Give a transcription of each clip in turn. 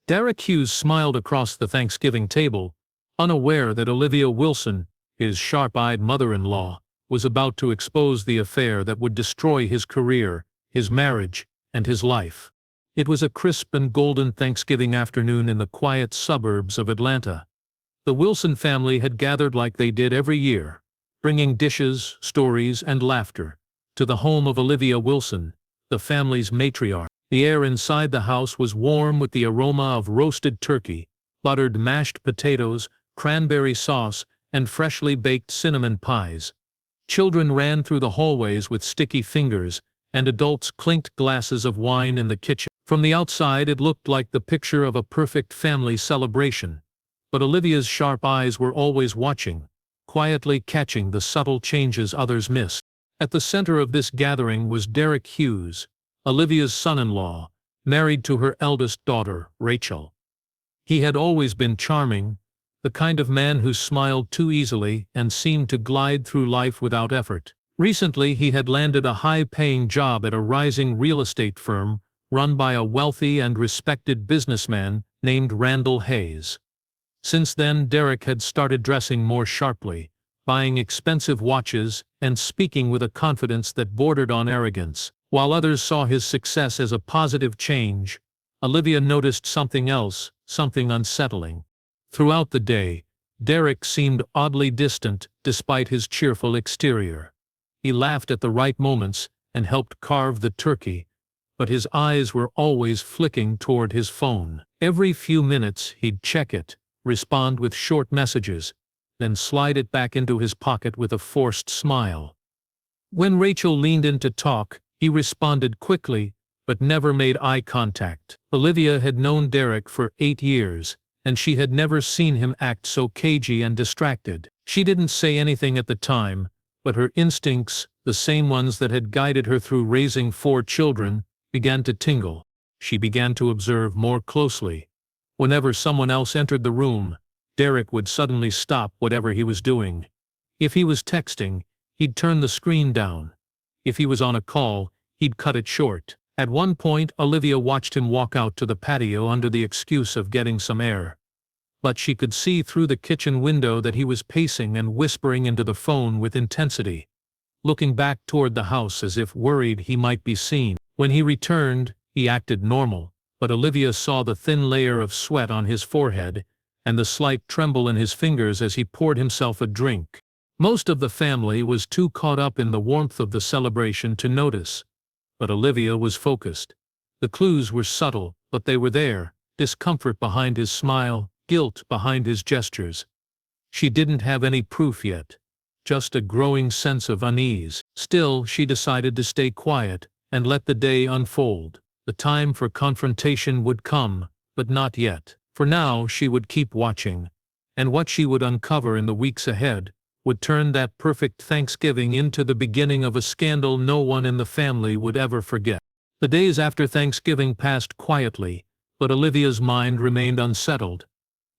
Derek Hughes smiled across the Thanksgiving table, unaware that Olivia Wilson, his sharp-eyed mother-in-law, was about to expose the affair that would destroy his career, his marriage, and his life. It was a crisp and golden Thanksgiving afternoon in the quiet suburbs of Atlanta. The Wilson family had gathered like they did every year, bringing dishes, stories, and laughter to the home of Olivia Wilson, the family's matriarch. The air inside the house was warm with the aroma of roasted turkey, buttered mashed potatoes, cranberry sauce, and freshly baked cinnamon pies. Children ran through the hallways with sticky fingers, and adults clinked glasses of wine in the kitchen. From the outside it looked like the picture of a perfect family celebration. But Olivia's sharp eyes were always watching, quietly catching the subtle changes others missed. At the center of this gathering was Derek Hughes, Olivia's son-in-law, married to her eldest daughter, Rachel. He had always been charming, the kind of man who smiled too easily and seemed to glide through life without effort. Recently he had landed a high-paying job at a rising real estate firm run by a wealthy and respected businessman named Randall Hayes. Since then Derek had started dressing more sharply, buying expensive watches, and speaking with a confidence that bordered on arrogance. While others saw his success as a positive change, Olivia noticed something else, something unsettling. Throughout the day, Derek seemed oddly distant despite his cheerful exterior. He laughed at the right moments and helped carve the turkey, but his eyes were always flicking toward his phone. Every few minutes he'd check it, respond with short messages, then slide it back into his pocket with a forced smile. When Rachel leaned in to talk, he responded quickly, but never made eye contact. Olivia had known Derek for 8 years, and she had never seen him act so cagey and distracted. She didn't say anything at the time, but her instincts, the same ones that had guided her through raising 4 children, began to tingle. She began to observe more closely. Whenever someone else entered the room, Derek would suddenly stop whatever he was doing. If he was texting, he'd turn the screen down. If he was on a call, he'd cut it short. At one point, Olivia watched him walk out to the patio under the excuse of getting some air. But she could see through the kitchen window that he was pacing and whispering into the phone with intensity, looking back toward the house as if worried he might be seen. When he returned, he acted normal, but Olivia saw the thin layer of sweat on his forehead and the slight tremble in his fingers as he poured himself a drink. Most of the family was too caught up in the warmth of the celebration to notice, but Olivia was focused. The clues were subtle, but they were there: discomfort behind his smile, guilt behind his gestures. She didn't have any proof yet, just a growing sense of unease. Still, she decided to stay quiet and let the day unfold. The time for confrontation would come, but not yet. For now, she would keep watching, and what she would uncover in the weeks ahead would turn that perfect Thanksgiving into the beginning of a scandal no one in the family would ever forget. The days after Thanksgiving passed quietly, but Olivia's mind remained unsettled.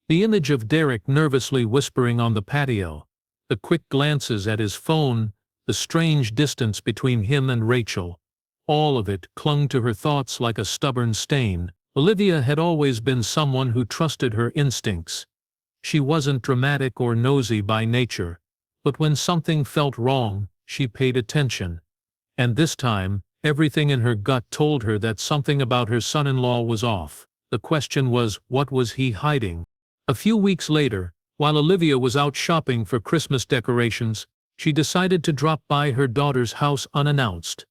The image of Derek nervously whispering on the patio, the quick glances at his phone, the strange distance between him and Rachel, all of it clung to her thoughts like a stubborn stain. Olivia had always been someone who trusted her instincts. She wasn't dramatic or nosy by nature, but when something felt wrong, she paid attention. And this time, everything in her gut told her that something about her son-in-law was off. The question was, what was he hiding? A few weeks later, while Olivia was out shopping for Christmas decorations, she decided to drop by her daughter's house unannounced.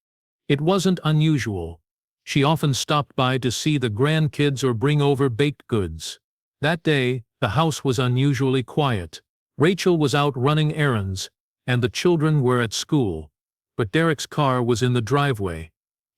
It wasn't unusual. She often stopped by to see the grandkids or bring over baked goods. That day, the house was unusually quiet. Rachel was out running errands, and the children were at school, but Derek's car was in the driveway.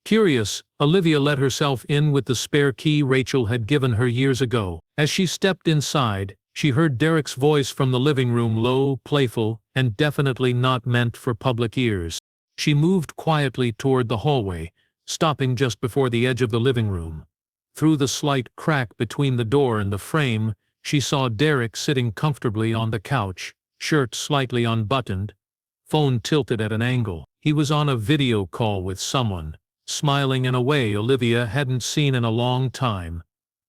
Curious, Olivia let herself in with the spare key Rachel had given her years ago. As she stepped inside, she heard Derek's voice from the living room, low, playful, and definitely not meant for public ears. She moved quietly toward the hallway, stopping just before the edge of the living room. Through the slight crack between the door and the frame, she saw Derek sitting comfortably on the couch, shirt slightly unbuttoned, phone tilted at an angle. He was on a video call with someone, smiling in a way Olivia hadn't seen in a long time.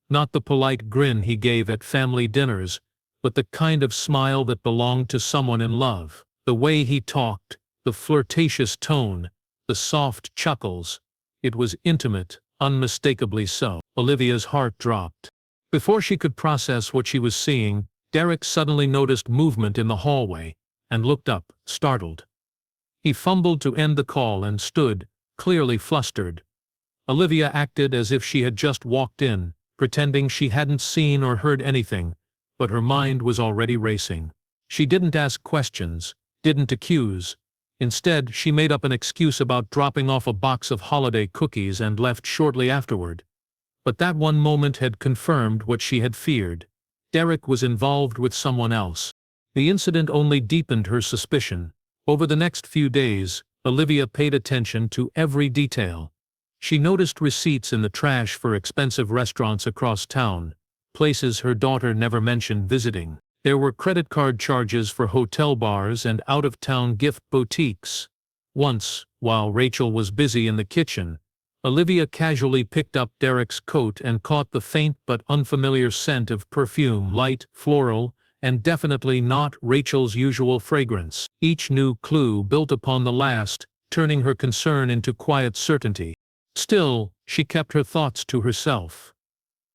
Not the polite grin he gave at family dinners, but the kind of smile that belonged to someone in love. The way he talked, the flirtatious tone, the soft chuckles. It was intimate, unmistakably so. Olivia's heart dropped. Before she could process what she was seeing, Derek suddenly noticed movement in the hallway, and looked up, startled. He fumbled to end the call and stood, clearly flustered. Olivia acted as if she had just walked in, pretending she hadn't seen or heard anything, but her mind was already racing. She didn't ask questions, didn't accuse. Instead, she made up an excuse about dropping off a box of holiday cookies and left shortly afterward. But that one moment had confirmed what she had feared. Derek was involved with someone else. The incident only deepened her suspicion. Over the next few days, Olivia paid attention to every detail. She noticed receipts in the trash for expensive restaurants across town, places her daughter never mentioned visiting. There were credit card charges for hotel bars and out-of-town gift boutiques. Once, while Rachel was busy in the kitchen, Olivia casually picked up Derek's coat and caught the faint but unfamiliar scent of perfume, light, floral, and definitely not Rachel's usual fragrance. Each new clue built upon the last, turning her concern into quiet certainty. Still, she kept her thoughts to herself.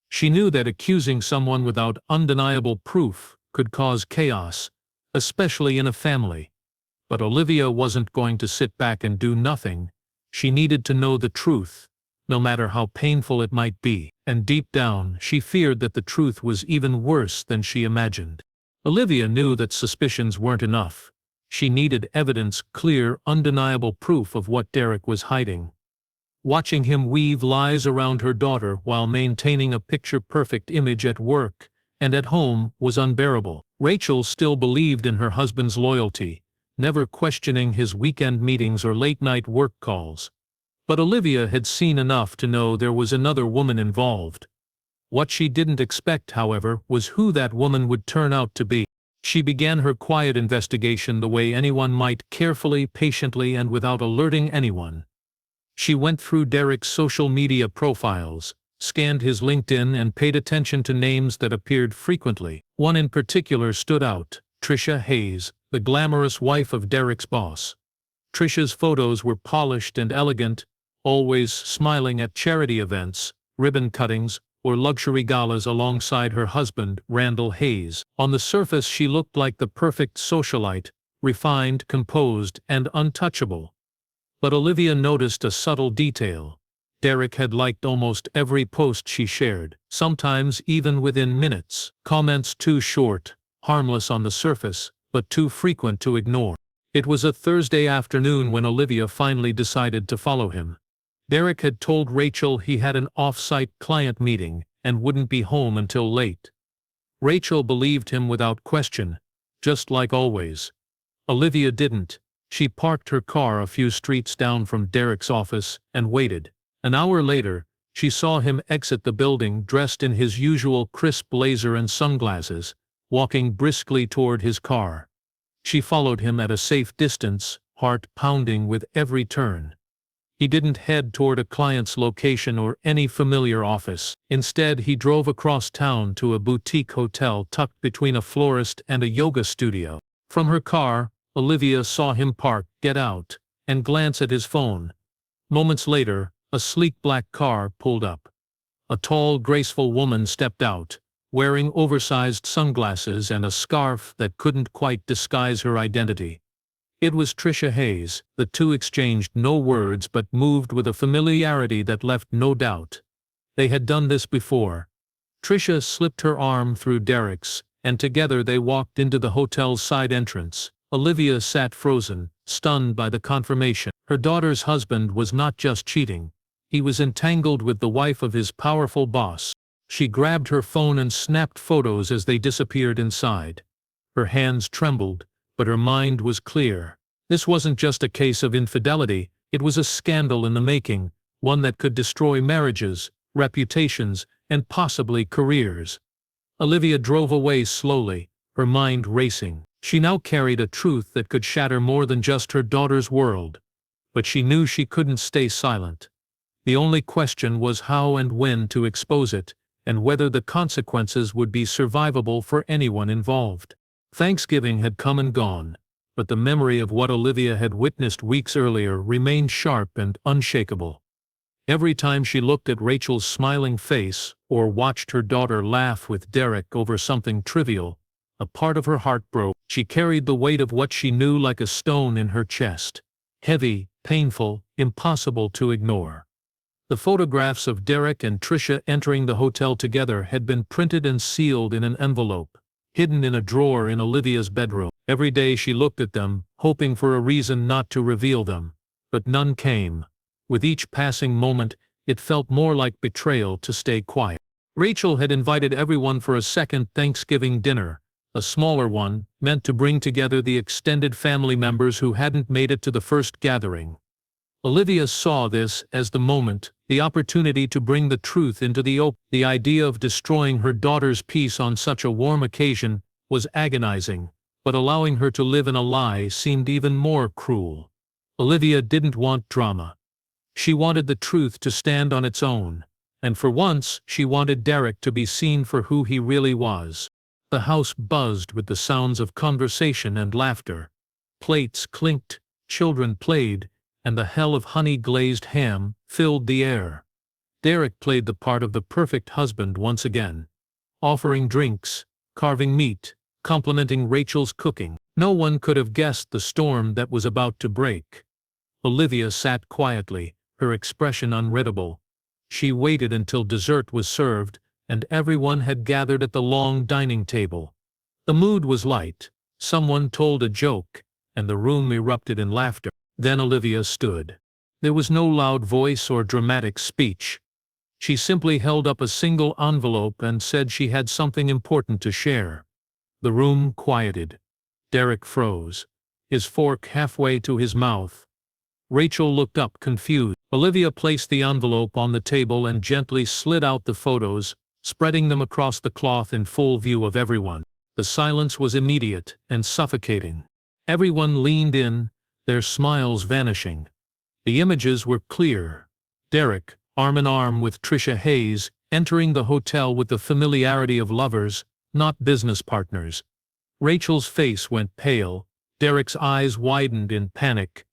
She knew that accusing someone without undeniable proof could cause chaos, especially in a family. But Olivia wasn't going to sit back and do nothing. She needed to know the truth, no matter how painful it might be. And deep down, she feared that the truth was even worse than she imagined. Olivia knew that suspicions weren't enough. She needed evidence, clear, undeniable proof of what Derek was hiding. Watching him weave lies around her daughter while maintaining a picture-perfect image at work and at home was unbearable. Rachel still believed in her husband's loyalty, never questioning his weekend meetings or late-night work calls. But Olivia had seen enough to know there was another woman involved. What she didn't expect, however, was who that woman would turn out to be. She began her quiet investigation the way anyone might, carefully, patiently, and without alerting anyone. She went through Derek's social media profiles, scanned his LinkedIn, and paid attention to names that appeared frequently. One in particular stood out: Trisha Hayes, the glamorous wife of Derek's boss. Trisha's photos were polished and elegant, always smiling at charity events, ribbon cuttings, or luxury galas alongside her husband, Randall Hayes. On the surface, she looked like the perfect socialite, refined, composed, and untouchable. But Olivia noticed a subtle detail. Derek had liked almost every post she shared, sometimes even within minutes. Comments too short, harmless on the surface, but too frequent to ignore. It was a Thursday afternoon when Olivia finally decided to follow him. Derek had told Rachel he had an off-site client meeting and wouldn't be home until late. Rachel believed him without question, just like always. Olivia didn't. She parked her car a few streets down from Derek's office and waited. An hour later, she saw him exit the building dressed in his usual crisp blazer and sunglasses, walking briskly toward his car. She followed him at a safe distance, heart pounding with every turn. He didn't head toward a client's location or any familiar office. Instead, he drove across town to a boutique hotel tucked between a florist and a yoga studio. From her car, Olivia saw him park, get out, and glance at his phone. Moments later, a sleek black car pulled up. A tall, graceful woman stepped out, wearing oversized sunglasses and a scarf that couldn't quite disguise her identity. It was Trisha Hayes. The two exchanged no words but moved with a familiarity that left no doubt. They had done this before. Trisha slipped her arm through Derek's, and together they walked into the hotel's side entrance. Olivia sat frozen, stunned by the confirmation. Her daughter's husband was not just cheating. He was entangled with the wife of his powerful boss. She grabbed her phone and snapped photos as they disappeared inside. Her hands trembled, but her mind was clear. This wasn't just a case of infidelity, it was a scandal in the making, one that could destroy marriages, reputations, and possibly careers. Olivia drove away slowly, her mind racing. She now carried a truth that could shatter more than just her daughter's world. But she knew she couldn't stay silent. The only question was how and when to expose it, and whether the consequences would be survivable for anyone involved. Thanksgiving had come and gone, but the memory of what Olivia had witnessed weeks earlier remained sharp and unshakable. Every time she looked at Rachel's smiling face or watched her daughter laugh with Derek over something trivial, a part of her heart broke. She carried the weight of what she knew like a stone in her chest, heavy, painful, impossible to ignore. The photographs of Derek and Trisha entering the hotel together had been printed and sealed in an envelope, hidden in a drawer in Olivia's bedroom. Every day she looked at them, hoping for a reason not to reveal them, but none came. With each passing moment, it felt more like betrayal to stay quiet. Rachel had invited everyone for a second Thanksgiving dinner, a smaller one, meant to bring together the extended family members who hadn't made it to the first gathering. Olivia saw this as the moment, the opportunity to bring the truth into the open. The idea of destroying her daughter's peace on such a warm occasion was agonizing, but allowing her to live in a lie seemed even more cruel. Olivia didn't want drama. She wanted the truth to stand on its own, and for once she wanted Derek to be seen for who he really was. The house buzzed with the sounds of conversation and laughter. Plates clinked, children played, and the hell of honey-glazed ham filled the air. Derek played the part of the perfect husband once again, offering drinks, carving meat, complimenting Rachel's cooking. No one could have guessed the storm that was about to break. Olivia sat quietly, her expression unreadable. She waited until dessert was served, and everyone had gathered at the long dining table. The mood was light, someone told a joke, and the room erupted in laughter. Then Olivia stood. There was no loud voice or dramatic speech. She simply held up a single envelope and said she had something important to share. The room quieted. Derek froze, his fork halfway to his mouth. Rachel looked up confused. Olivia placed the envelope on the table and gently slid out the photos, spreading them across the cloth in full view of everyone. The silence was immediate and suffocating. Everyone leaned in, their smiles vanishing. The images were clear. Derek, arm in arm with Trisha Hayes, entering the hotel with the familiarity of lovers, not business partners. Rachel's face went pale, Derek's eyes widened in panic.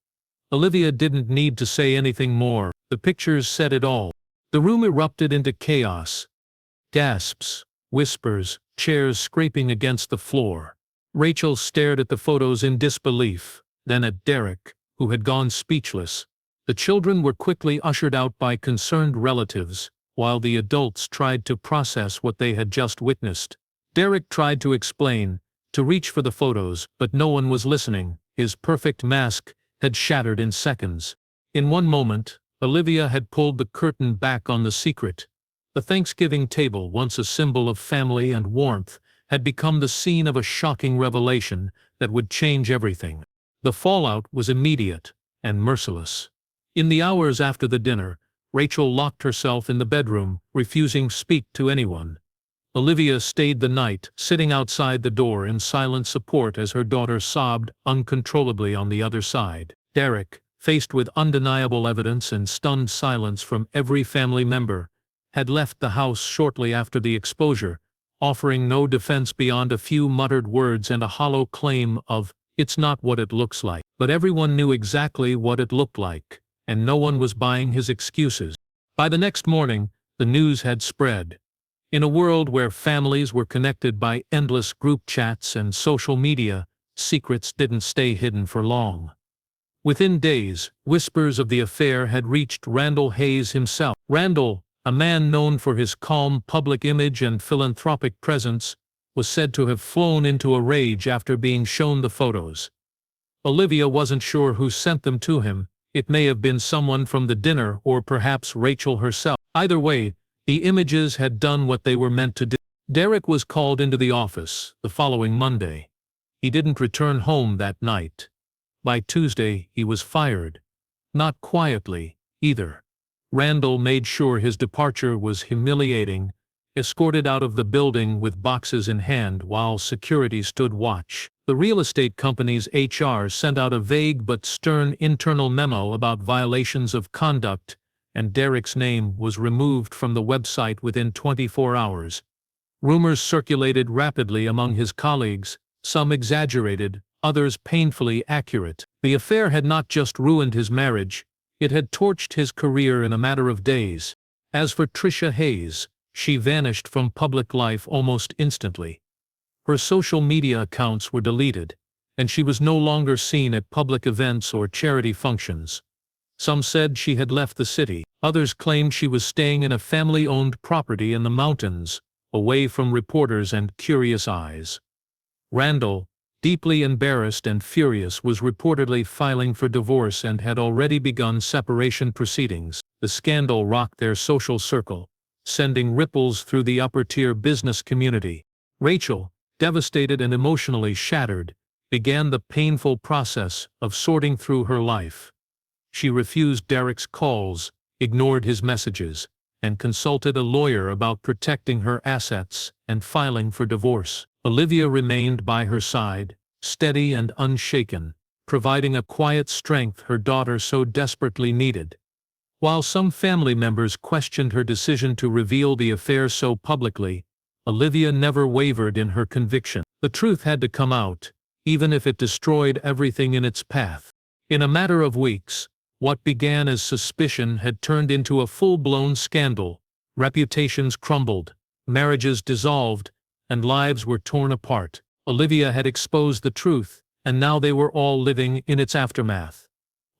Olivia didn't need to say anything more. The pictures said it all. The room erupted into chaos. Gasps, whispers, chairs scraping against the floor. Rachel stared at the photos in disbelief, then at Derek, who had gone speechless. The children were quickly ushered out by concerned relatives, while the adults tried to process what they had just witnessed. Derek tried to explain, to reach for the photos, but no one was listening. His perfect mask had shattered in seconds. In one moment, Olivia had pulled the curtain back on the secret. The Thanksgiving table, once a symbol of family and warmth, had become the scene of a shocking revelation that would change everything. The fallout was immediate and merciless. In the hours after the dinner, Rachel locked herself in the bedroom, refusing to speak to anyone. Olivia stayed the night, sitting outside the door in silent support as her daughter sobbed uncontrollably on the other side. Derek, faced with undeniable evidence and stunned silence from every family member, had left the house shortly after the exposure, offering no defense beyond a few muttered words and a hollow claim of, "It's not what it looks like." But everyone knew exactly what it looked like, and no one was buying his excuses. By the next morning, the news had spread. In a world where families were connected by endless group chats and social media, secrets didn't stay hidden for long. Within days, whispers of the affair had reached Randall Hayes himself. Randall, a man known for his calm public image and philanthropic presence, was said to have flown into a rage after being shown the photos. Olivia wasn't sure who sent them to him. It may have been someone from the dinner or perhaps Rachel herself. Either way, the images had done what they were meant to do. Derek was called into the office the following Monday. He didn't return home that night. By Tuesday, he was fired. Not quietly, either. Randall made sure his departure was humiliating, escorted out of the building with boxes in hand while security stood watch. The real estate company's HR sent out a vague but stern internal memo about violations of conduct and Derek's name was removed from the website within 24 hours. Rumors circulated rapidly among his colleagues, some exaggerated, others painfully accurate. The affair had not just ruined his marriage, it had torched his career in a matter of days. As for Trisha Hayes, she vanished from public life almost instantly. Her social media accounts were deleted, and she was no longer seen at public events or charity functions. Some said she had left the city, others claimed she was staying in a family-owned property in the mountains, away from reporters and curious eyes. Randall, deeply embarrassed and furious, was reportedly filing for divorce and had already begun separation proceedings. The scandal rocked their social circle, sending ripples through the upper-tier business community. Rachel, devastated and emotionally shattered, began the painful process of sorting through her life. She refused Derek's calls, ignored his messages, and consulted a lawyer about protecting her assets and filing for divorce. Olivia remained by her side, steady and unshaken, providing a quiet strength her daughter so desperately needed. While some family members questioned her decision to reveal the affair so publicly, Olivia never wavered in her conviction. The truth had to come out, even if it destroyed everything in its path. In a matter of weeks, what began as suspicion had turned into a full-blown scandal. Reputations crumbled, marriages dissolved, and lives were torn apart. Olivia had exposed the truth, and now they were all living in its aftermath.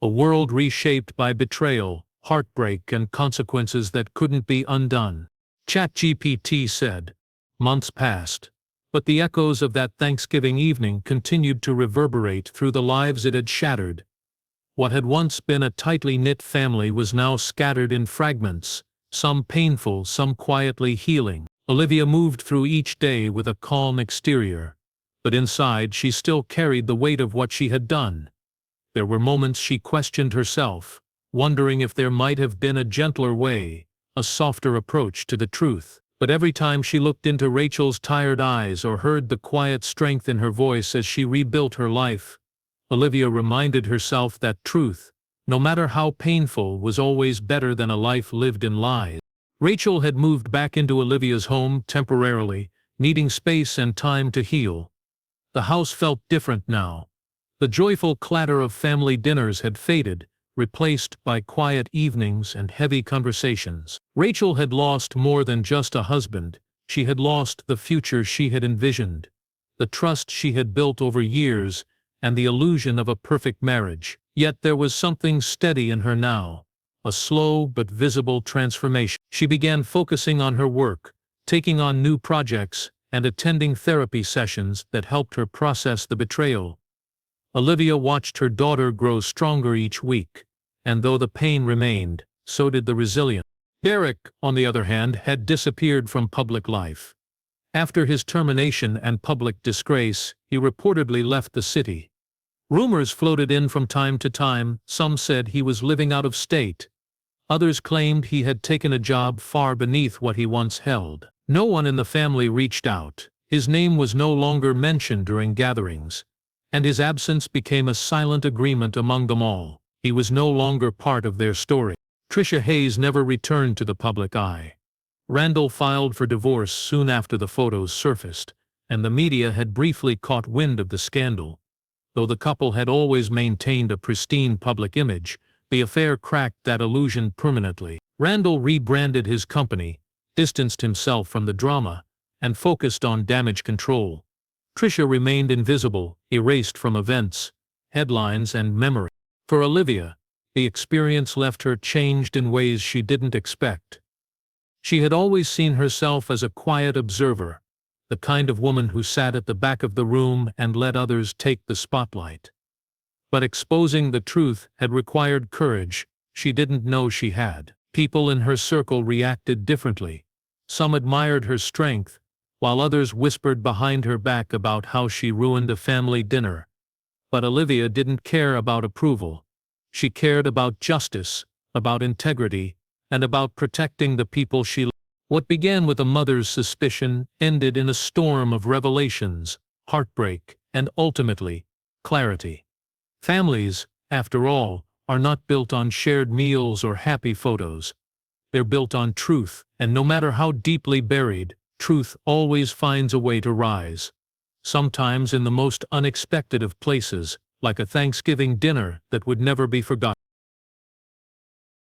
A world reshaped by betrayal, heartbreak, and consequences that couldn't be undone. ChatGPT said. Months passed, but the echoes of that Thanksgiving evening continued to reverberate through the lives it had shattered. What had once been a tightly knit family was now scattered in fragments, some painful, some quietly healing. Olivia moved through each day with a calm exterior, but inside she still carried the weight of what she had done. There were moments she questioned herself, wondering if there might have been a gentler way, a softer approach to the truth. But every time she looked into Rachel's tired eyes or heard the quiet strength in her voice as she rebuilt her life, Olivia reminded herself that truth, no matter how painful, was always better than a life lived in lies. Rachel had moved back into Olivia's home temporarily, needing space and time to heal. The house felt different now. The joyful clatter of family dinners had faded, replaced by quiet evenings and heavy conversations. Rachel had lost more than just a husband. She had lost the future she had envisioned, the trust she had built over years, and the illusion of a perfect marriage. Yet there was something steady in her now, a slow but visible transformation. She began focusing on her work, taking on new projects, and attending therapy sessions that helped her process the betrayal. Olivia watched her daughter grow stronger each week, and though the pain remained, so did the resilience. Derek, on the other hand, had disappeared from public life. After his termination and public disgrace, he reportedly left the city. Rumors floated in from time to time. Some said he was living out of state. Others claimed he had taken a job far beneath what he once held. No one in the family reached out. His name was no longer mentioned during gatherings, and his absence became a silent agreement among them all. He was no longer part of their story. Trisha Hayes never returned to the public eye. Randall filed for divorce soon after the photos surfaced, and the media had briefly caught wind of the scandal. Though the couple had always maintained a pristine public image, the affair cracked that illusion permanently. Randall rebranded his company, distanced himself from the drama, and focused on damage control. Trisha remained invisible, erased from events, headlines, and memory. For Olivia, the experience left her changed in ways she didn't expect. She had always seen herself as a quiet observer, the kind of woman who sat at the back of the room and let others take the spotlight. But exposing the truth had required courage she didn't know she had. People in her circle reacted differently. Some admired her strength, while others whispered behind her back about how she ruined a family dinner. But Olivia didn't care about approval. She cared about justice, about integrity, and about protecting the people she loved. What began with a mother's suspicion ended in a storm of revelations, heartbreak, and ultimately, clarity. Families, after all, are not built on shared meals or happy photos. They're built on truth, and no matter how deeply buried, truth always finds a way to rise. Sometimes in the most unexpected of places, like a Thanksgiving dinner that would never be forgotten.